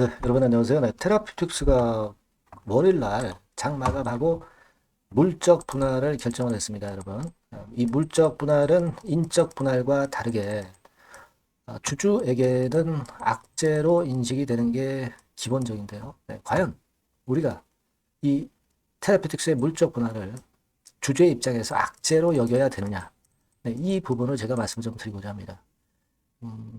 네, 여러분 안녕하세요. 네, 테라피틱스가 월요일날 장 마감하고 물적 분할을 결정을 했습니다, 여러분. 이 물적 분할은 인적 분할과 다르게 주주에게는 악재로 인식이 되는 게 기본적인데요. 네, 과연 우리가 이 테라피틱스의 물적 분할을 주주의 입장에서 악재로 여겨야 되느냐? 네, 이 부분을 제가 말씀 좀 드리고자 합니다.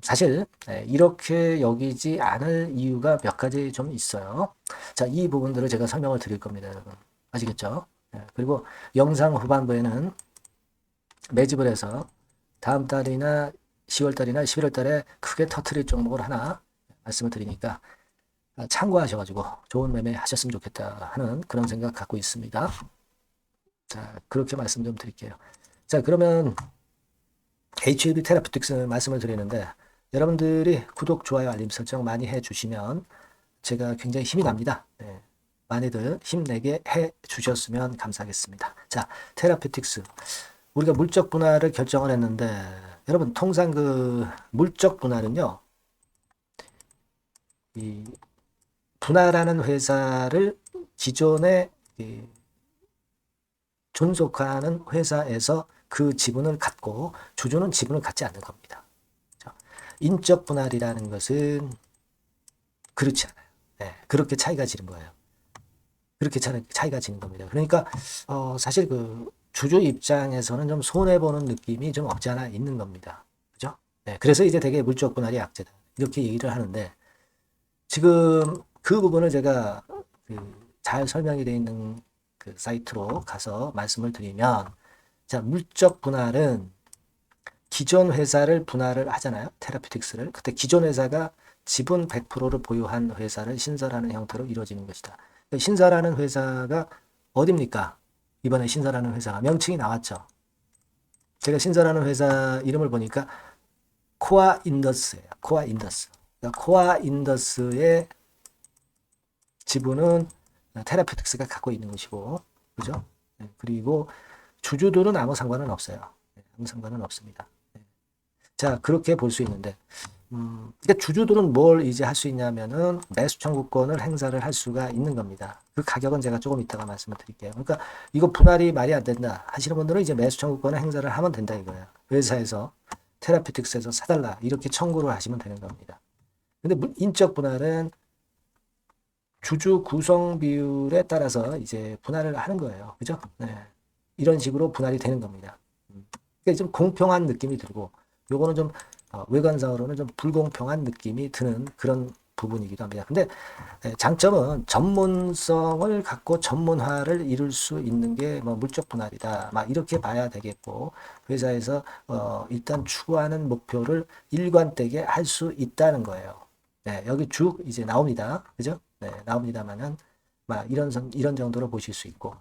사실 이렇게 여기지 않을 이유가 몇 가지 좀 있어요. 자, 이 부분들을 제가 설명을 드릴 겁니다, 여러분. 아시겠죠? 그리고 영상 후반부에는 매집을 해서 다음 달이나 10월 달이나 11월 달에 크게 터트릴 종목을 하나 말씀을 드리니까 참고하셔가지고 좋은 매매 하셨으면 좋겠다 하는 그런 생각 갖고 있습니다. 자, 그렇게 말씀 좀 드릴게요. 자, 그러면 HLB 테라피틱스 말씀을 드리는데 여러분들이 구독, 좋아요, 알림 설정 많이 해주시면 제가 굉장히 힘이 납니다. 네, 많이들 힘내게 해주셨으면 감사하겠습니다. 자, 테라피틱스. 우리가 물적 분할을 결정을 했는데 여러분 통상 그 물적 분할은요. 이 분할하는 회사를 기존에 존속하는 회사에서 그 지분을 갖고 주주는 지분을 갖지 않는 겁니다. 인적 분할이라는 것은 그렇지 않아요. 네, 그렇게 차이가 지는 거예요. 그렇게 차이가 지는 겁니다. 그러니까 사실 그 주주 입장에서는 좀 손해보는 느낌이 좀 없지 않아 있는 겁니다. 그죠? 네, 그래서 이제 되게 물적 분할이 악재다. 이렇게 얘기를 하는데 지금 그 부분을 제가 잘 설명이 되어 있는 그 사이트로 가서 말씀을 드리면 자, 물적 분할은 기존 회사를 분할을 하잖아요. 테라피틱스를. 그때 기존 회사가 지분 100%를 보유한 회사를 신설하는 형태로 이루어지는 것이다. 신설하는 회사가 어딥니까? 이번에 신설하는 회사가 명칭이 나왔죠. 제가 신설하는 회사 이름을 보니까 코아 인더스예요. 코아 인더스. 그러니까 코아 인더스의 지분은 테라피틱스가 갖고 있는 것이고, 그죠? 그리고 주주들은 아무 상관은 없어요. 아무 상관은 없습니다. 자, 그렇게 볼 수 있는데, 그러니까 주주들은 뭘 이제 할 수 있냐면은 매수 청구권을 행사를 할 수가 있는 겁니다. 그 가격은 제가 조금 이따가 말씀을 드릴게요. 그러니까 이거 분할이 말이 안 된다 하시는 분들은 이제 매수 청구권을 행사를 하면 된다 이거예요. 회사에서 테라피틱스에서 사달라 이렇게 청구를 하시면 되는 겁니다. 근데 인적 분할은 주주 구성 비율에 따라서 이제 분할을 하는 거예요. 그죠? 네. 이런 식으로 분할이 되는 겁니다. 그러니까 좀 공평한 느낌이 들고 요거는 좀 외관상으로는 좀 불공평한 느낌이 드는 그런 부분이기도 합니다. 근데 장점은 전문성을 갖고 전문화를 이룰 수 있는 게 뭐 물적 분할이다. 막 이렇게 봐야 되겠고 회사에서 일단 추구하는 목표를 일관되게 할 수 있다는 거예요. 네, 여기 쭉 이제 나옵니다. 그죠? 네, 나옵니다만은 막 이런 정도로 보실 수 있고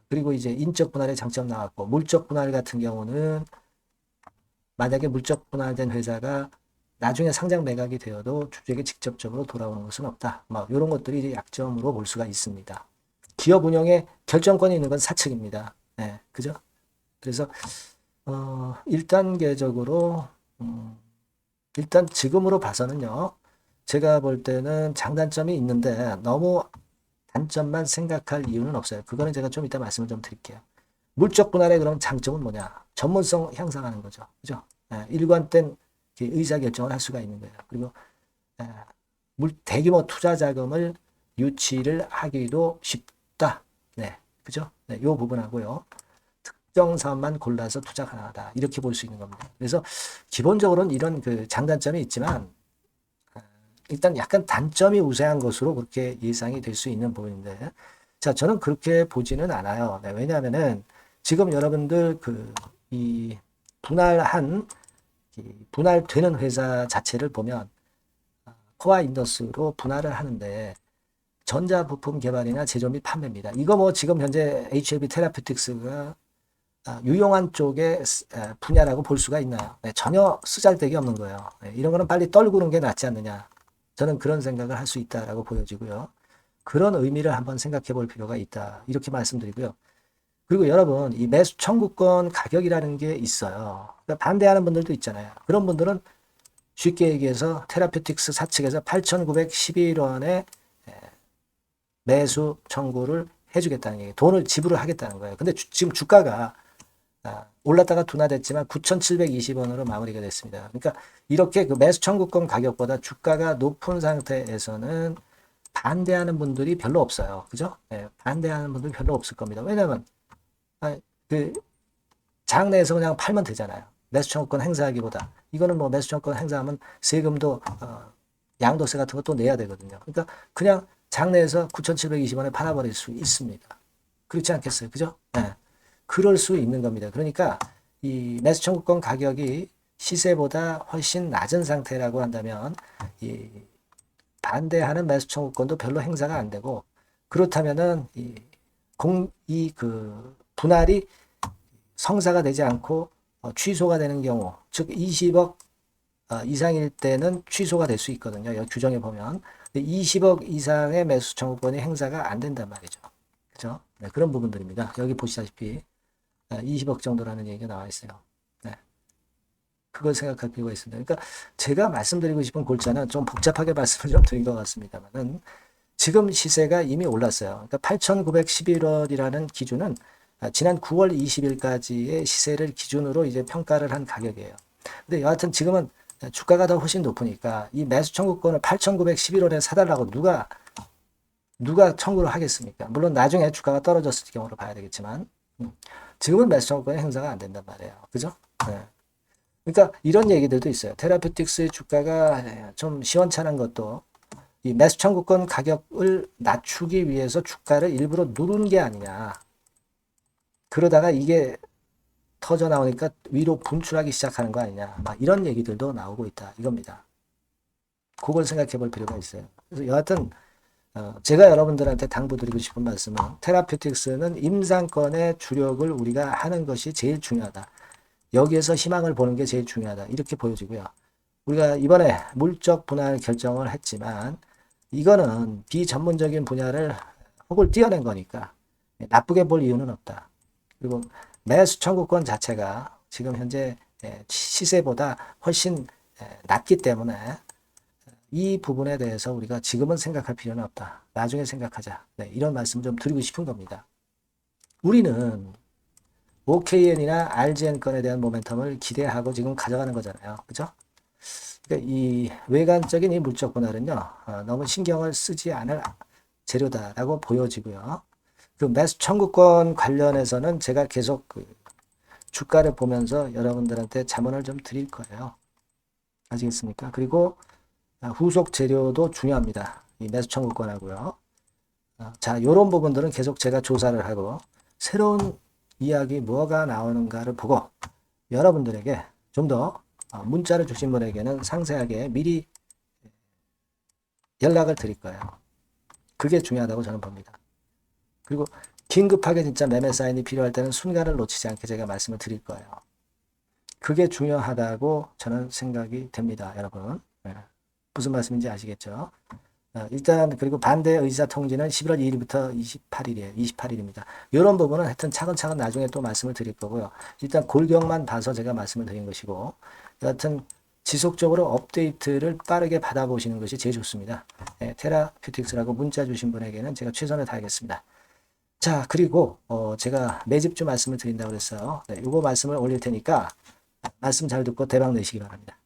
그리고 이제 인적 분할의 장점 나왔고 물적 분할 같은 경우는 만약에 물적 분할된 회사가 나중에 상장 매각이 되어도 주주에게 직접적으로 돌아오는 것은 없다. 뭐 이런 것들이 이제 약점으로 볼 수가 있습니다. 기업 운영에 결정권이 있는 건 사측입니다. 네, 그죠? 그래서 1단계적으로 일단 지금으로 봐서는요. 제가 볼 때는 장단점이 있는데 너무 단점만 생각할 이유는 없어요. 그거는 제가 좀 이따 말씀을 좀 드릴게요. 물적 분할의 그럼 장점은 뭐냐? 전문성 향상하는 거죠. 그죠? 일관된 의사결정을 할 수가 있는 거예요. 그리고 대규모 투자 자금을 유치를 하기도 쉽다. 네, 그죠? 네, 이 부분하고요. 특정 사업만 골라서 투자 가능하다. 이렇게 볼 수 있는 겁니다. 그래서 기본적으로는 이런 그 장단점이 있지만 일단 약간 단점이 우세한 것으로 그렇게 예상이 될 수 있는 부분인데 자, 저는 그렇게 보지는 않아요. 네, 왜냐하면은 지금 여러분들 이 분할되는 회사 자체를 보면 코아 인더스로 분할을 하는데 전자부품 개발이나 제조 및 판매입니다. 이거 뭐 지금 현재 HLB 테라피틱스가 유용한 쪽의 분야라고 볼 수가 있나요? 네, 전혀 쓰잘데기 없는 거예요. 네, 이런 거는 빨리 떨구는 게 낫지 않느냐. 저는 그런 생각을 할 수 있다라고 보여지고요. 그런 의미를 한번 생각해 볼 필요가 있다. 이렇게 말씀드리고요. 그리고 여러분, 이 매수 청구권 가격이라는 게 있어요. 그러니까 반대하는 분들도 있잖아요. 그런 분들은 쉽게 얘기해서 테라퓨틱스 사측에서 8,911원에 매수 청구를 해주겠다는 얘기, 돈을 지불을 하겠다는 거예요. 근데 지금 주가가 올랐다가 둔화됐지만 9,720원으로 마무리가 됐습니다. 그러니까 이렇게 그 매수 청구권 가격보다 주가가 높은 상태에서는 반대하는 분들이 별로 없어요. 그죠? 네, 반대하는 분들이 별로 없을 겁니다. 왜냐면 그 장내에서 그냥 팔면 되잖아요. 매수 청구권 행사하기보다. 이거는 뭐 매수 청구권 행사하면 세금도 양도세 같은 것도 내야 되거든요. 그러니까 그냥 장내에서 9,720원에 팔아버릴 수 있습니다. 그렇지 않겠어요? 그죠? 네. 그럴 수 있는 겁니다. 그러니까 이 매수 청구권 가격이 시세보다 훨씬 낮은 상태라고 한다면 이 반대하는 매수 청구권도 별로 행사가 안 되고, 그렇다면은 그 분할이 성사가 되지 않고 취소가 되는 경우, 즉 20억 이상일 때는 취소가 될 수 있거든요. 여기 규정에 보면 20억 이상의 매수 청구권이 행사가 안 된단 말이죠. 그죠? 네, 그런 부분들입니다. 여기 보시다시피 20억 정도라는 얘기가 나와 있어요. 네. 그걸 생각할 필요가 있습니다. 그러니까 제가 말씀드리고 싶은 골자는 좀 복잡하게 말씀을 좀 드린 것 같습니다만은, 지금 시세가 이미 올랐어요. 그러니까 8,911원이라는 기준은 지난 9월 20일까지의 시세를 기준으로 이제 평가를 한 가격이에요. 근데 여하튼 지금은 주가가 더 훨씬 높으니까 이 매수 청구권을 8,911원에 사달라고 누가 청구를 하겠습니까? 물론 나중에 주가가 떨어졌을 경우로 봐야 되겠지만 지금은 매수 청구권 행사가 안 된단 말이에요. 그죠? 네. 그러니까 이런 얘기들도 있어요. 테라퓨틱스의 주가가 좀 시원찮은 것도 이 매수 청구권 가격을 낮추기 위해서 주가를 일부러 누른 게 아니냐. 그러다가 이게 터져 나오니까 위로 분출하기 시작하는 거 아니냐. 막 이런 얘기들도 나오고 있다. 이겁니다. 그걸 생각해 볼 필요가 있어요. 그래서 여하튼 제가 여러분들한테 당부드리고 싶은 말씀은, 테라퓨틱스는 임상권의 주력을 우리가 하는 것이 제일 중요하다. 여기에서 희망을 보는 게 제일 중요하다. 이렇게 보여지고요. 우리가 이번에 물적 분할 결정을 했지만 이거는 비전문적인 분야를 혹을 띄어낸 거니까 나쁘게 볼 이유는 없다. 그리고 매수 청구권 자체가 지금 현재 시세보다 훨씬 낮기 때문에 이 부분에 대해서 우리가 지금은 생각할 필요는 없다. 나중에 생각하자. 네, 이런 말씀 좀 드리고 싶은 겁니다. 우리는 OKN이나 RGN 건에 대한 모멘텀을 기대하고 지금 가져가는 거잖아요. 그죠? 그러니까 이 외관적인 이 물적 분할은요, 너무 신경을 쓰지 않을 재료다라고 보여지고요. 그 매수 청구권 관련해서는 제가 계속 그 주가를 보면서 여러분들한테 자문을 좀 드릴 거예요. 아시겠습니까? 그리고 후속 재료도 중요합니다. 이 매수 청구권하고요. 자, 이런 부분들은 계속 제가 조사를 하고 새로운 이야기 뭐가 나오는가를 보고 여러분들에게 좀 더 문자를 주신 분에게는 상세하게 미리 연락을 드릴 거예요. 그게 중요하다고 저는 봅니다. 그리고 긴급하게 진짜 매매 사인이 필요할 때는 순간을 놓치지 않게 제가 말씀을 드릴 거예요. 그게 중요하다고 저는 생각이 됩니다, 여러분. 네. 무슨 말씀인지 아시겠죠? 일단 그리고 반대 의사통지는 11월 2일부터 28일이에요. 28일입니다. 이런 부분은 하여튼 차근차근 나중에 또 말씀을 드릴 거고요. 일단 골격만 봐서 제가 말씀을 드린 것이고, 여하튼 지속적으로 업데이트를 빠르게 받아보시는 것이 제일 좋습니다. 네, 테라퓨틱스라고 문자 주신 분에게는 제가 최선을 다하겠습니다. 자, 그리고 제가 매집주 말씀을 드린다고 그랬어요. 네, 요거 말씀을 올릴 테니까 말씀 잘 듣고 대박 내시기 바랍니다.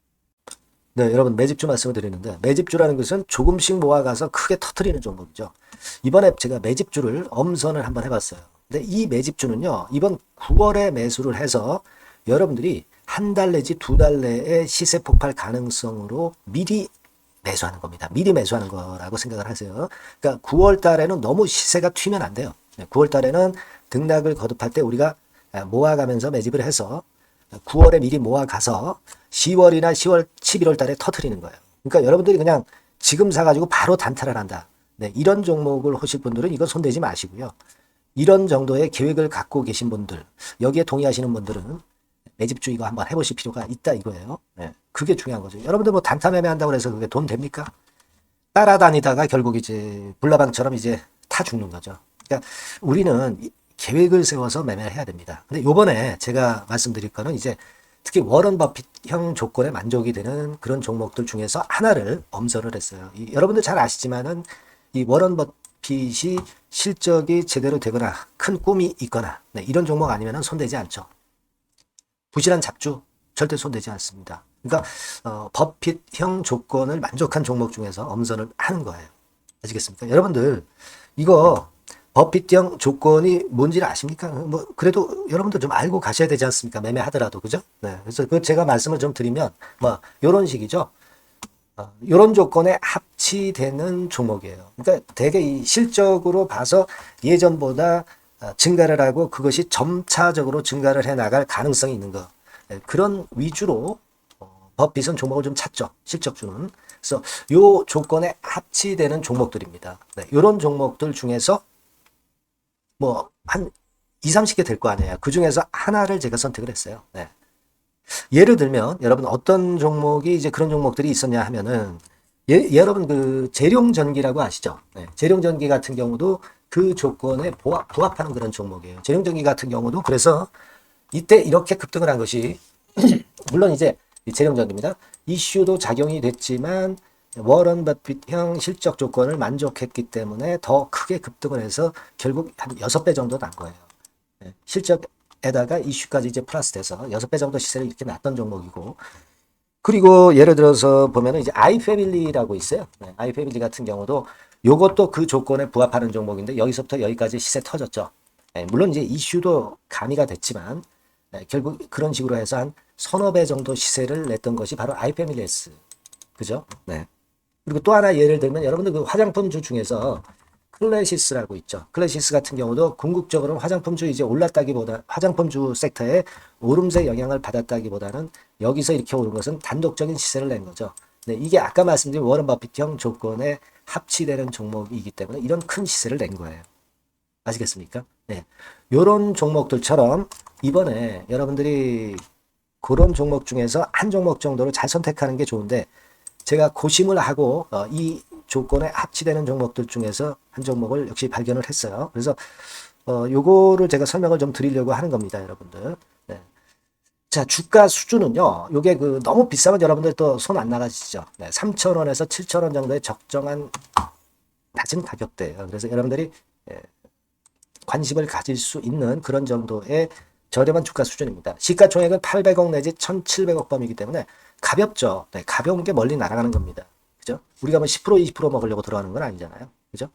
네, 여러분 매집주 말씀을 드리는데, 매집주라는 것은 조금씩 모아가서 크게 터트리는 종목이죠. 이번에 제가 매집주를 엄선을 한번 해봤어요. 근데 이 매집주는요, 이번 9월에 매수를 해서 여러분들이 한 달 내지 두 달 내에 시세 폭발 가능성으로 미리 매수하는 겁니다. 미리 매수하는 거라고 생각을 하세요. 그러니까 9월 달에는 너무 시세가 튀면 안 돼요. 9월 달에는 등락을 거듭할 때 우리가 모아가면서 매집을 해서 9월에 미리 모아가서 10월이나 10월, 11월 달에 터트리는 거예요. 그러니까 여러분들이 그냥 지금 사가지고 바로 단타를 한다. 네, 이런 종목을 하실 분들은 이건 손대지 마시고요. 이런 정도의 계획을 갖고 계신 분들, 여기에 동의하시는 분들은 매집주 이거 한번 해보실 필요가 있다 이거예요. 네, 그게 중요한 거죠. 여러분들 뭐 단타 매매한다고 해서 그게 돈 됩니까? 따라다니다가 결국 이제 불나방처럼 이제 타 죽는 거죠. 그러니까 우리는 계획을 세워서 매매를 해야 됩니다. 근데 요번에 제가 말씀드릴 거는 이제 특히 워런 버핏형 조건에 만족이 되는 그런 종목들 중에서 하나를 엄선을 했어요. 여러분들 잘 아시지만은 이 워런 버핏이 실적이 제대로 되거나 큰 꿈이 있거나 네, 이런 종목 아니면 손대지 않죠. 부실한 잡주 절대 손대지 않습니다. 그러니까 버핏형 조건을 만족한 종목 중에서 엄선을 하는 거예요. 아시겠습니까? 여러분들 이거 버핏형 조건이 뭔지를 아십니까? 뭐 그래도 여러분들 좀 알고 가셔야 되지 않습니까? 매매하더라도 그죠? 네. 그래서 그 제가 말씀을 좀 드리면 뭐 이런 식이죠. 이런 조건에 합치되는 종목이에요. 그러니까 되게 이 실적으로 봐서 예전보다 증가를 하고 그것이 점차적으로 증가를 해 나갈 가능성이 있는 거. 네, 그런 위주로 버핏은 종목을 좀 찾죠. 실적주는. 그래서 요 조건에 합치되는 종목들입니다. 네, 이런 종목들 중에서 뭐 한 2, 30개 될 거 아니에요. 그 중에서 하나를 제가 선택을 했어요. 네. 예를 들면 여러분 어떤 종목이 이제 그런 종목들이 있었냐 하면은 여러분 그 재룡전기라고 아시죠? 네. 재룡전기 같은 경우도 그 조건에 부합하는 그런 종목이에요. 재룡전기 같은 경우도 그래서 이때 이렇게 급등을 한 것이 물론 이제 재룡전기입니다. 이슈도 작용이 됐지만 워런 버핏형 실적 조건을 만족했기 때문에 더 크게 급등을 해서 결국 한 6배 정도 난 거예요. 실적에다가 이슈까지 이제 플러스 돼서 6배 정도 시세를 이렇게 났던 종목이고 그리고 예를 들어서 보면은 이제 아이패밀리라고 있어요. 네, 아이패밀리 같은 경우도 요것도 그 조건에 부합하는 종목인데 여기서부터 여기까지 시세 터졌죠. 네, 물론 이제 이슈도 가미가 됐지만 결국 그런 식으로 해서 한 서너 배 정도 시세를 냈던 것이 바로 아이패밀리스. 그죠? 네. 그리고 또 하나 예를 들면 여러분들 그 화장품주 중에서 클래시스라고 있죠. 클래시스 같은 경우도 궁극적으로는 화장품주 이제 올랐다기보다 화장품주 섹터에 오름세 영향을 받았다기보다는 여기서 이렇게 오른 것은 단독적인 시세를 낸 거죠. 네, 이게 아까 말씀드린 워런 버핏형 조건에 합치되는 종목이기 때문에 이런 큰 시세를 낸 거예요. 아시겠습니까? 네. 요런 종목들처럼 이번에 여러분들이 그런 종목 중에서 한 종목 정도를 잘 선택하는 게 좋은데 제가 고심을 하고 이 조건에 합치되는 종목들 중에서 한 종목을 역시 발견을 했어요. 그래서 요거를 제가 설명을 좀 드리려고 하는 겁니다, 여러분들. 네. 자, 주가 수준은요. 요게 그 너무 비싸면 여러분들 또 손 안 나가시죠. 네, 3,000원에서 7,000원 정도의 적정한 낮은 가격대예요. 그래서 여러분들이 관심을 가질 수 있는 그런 정도의 저렴한 주가 수준입니다. 시가총액은 800억 내지 1,700억 범위이기 때문에 가볍죠. 네, 가벼운 게 멀리 날아가는 겁니다. 그죠? 우리가 뭐 10% 20% 먹으려고 들어가는 건 아니잖아요. 그죠?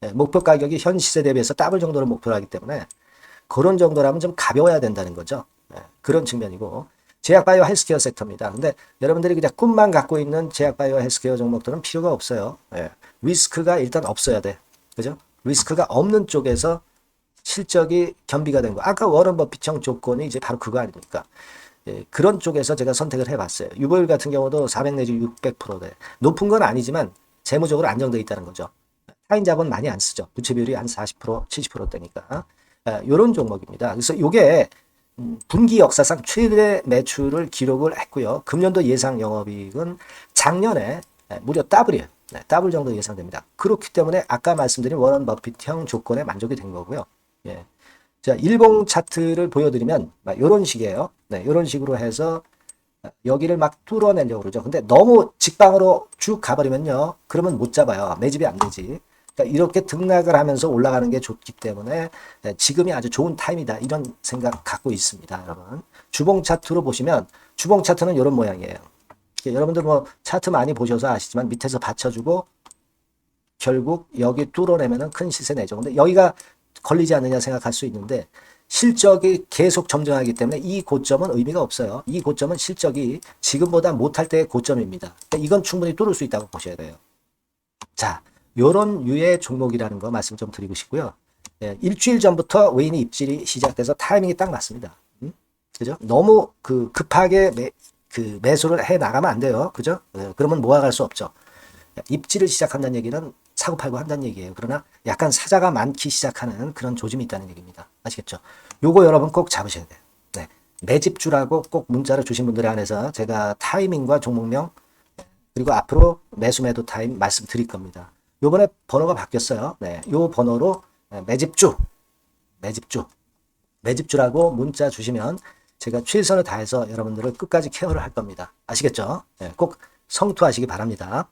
네, 목표 가격이 현 시세 대비해서 더블 정도를 목표로 하기 때문에 그런 정도라면 좀 가벼워야 된다는 거죠. 네, 그런 측면이고 제약바이오 헬스케어 섹터입니다. 근데 여러분들이 그냥 꿈만 갖고 있는 제약바이오 헬스케어 종목들은 필요가 없어요. 네, 리스크가 일단 없어야 돼. 그죠? 리스크가 없는 쪽에서 실적이 겸비가 된 거. 아까 워런 버핏형 조건이 이제 바로 그거 아닙니까? 예, 그런 쪽에서 제가 선택을 해봤어요. 유보율 같은 경우도 400 내지 600%대. 높은 건 아니지만 재무적으로 안정되어 있다는 거죠. 타인 자본 많이 안 쓰죠. 부채 비율이 한 40%, 70%대니까. 이런 종목입니다. 그래서 이게 분기 역사상 최대 매출을 기록을 했고요. 금년도 예상 영업이익은 작년에 무려 더블이에요. 네, 더블 정도 예상됩니다. 그렇기 때문에 아까 말씀드린 워런 버핏형 조건에 만족이 된 거고요. 예. 자, 일봉 차트를 보여드리면 이런 식이에요. 네, 이런 식으로 해서 여기를 막 뚫어내려고 그러죠. 근데 너무 직방으로 쭉 가버리면요. 그러면 못 잡아요. 매집이 안 되지. 그러니까 이렇게 등락을 하면서 올라가는 게 좋기 때문에 지금이 아주 좋은 타임이다. 이런 생각 갖고 있습니다. 여러분. 주봉 차트로 보시면 주봉 차트는 이런 모양이에요. 여러분들 뭐 차트 많이 보셔서 아시지만 밑에서 받쳐주고 결국 여기 뚫어내면은 큰 시세 내죠. 근데 여기가 걸리지 않느냐 생각할 수 있는데 실적이 계속 점증하기 때문에 이 고점은 의미가 없어요. 이 고점은 실적이 지금보다 못할 때의 고점입니다. 그러니까 이건 충분히 뚫을 수 있다고 보셔야 돼요. 자, 요런 유의 종목이라는 거 말씀 좀 드리고 싶고요. 예, 일주일 전부터 외인이 입질이 시작돼서 타이밍이 딱 맞습니다. 그죠? 너무 급하게 매수를 해 나가면 안 돼요. 그죠? 예, 그러면 모아갈 수 없죠. 입질을 시작한다는 얘기는 사고 팔고 한다는 얘기예요. 그러나 약간 사자가 많기 시작하는 그런 조짐이 있다는 얘기입니다. 아시겠죠? 요거 여러분 꼭 잡으셔야 돼요. 네. 매집주라고 꼭 문자를 주신 분들에 한해서 제가 타이밍과 종목명 그리고 앞으로 매수 매도 타임 말씀드릴 겁니다. 요번에 번호가 바뀌었어요. 네. 요 번호로 매집주라고 문자 주시면 제가 최선을 다해서 여러분들을 끝까지 케어를 할 겁니다. 아시겠죠? 꼭 성투하시기 바랍니다.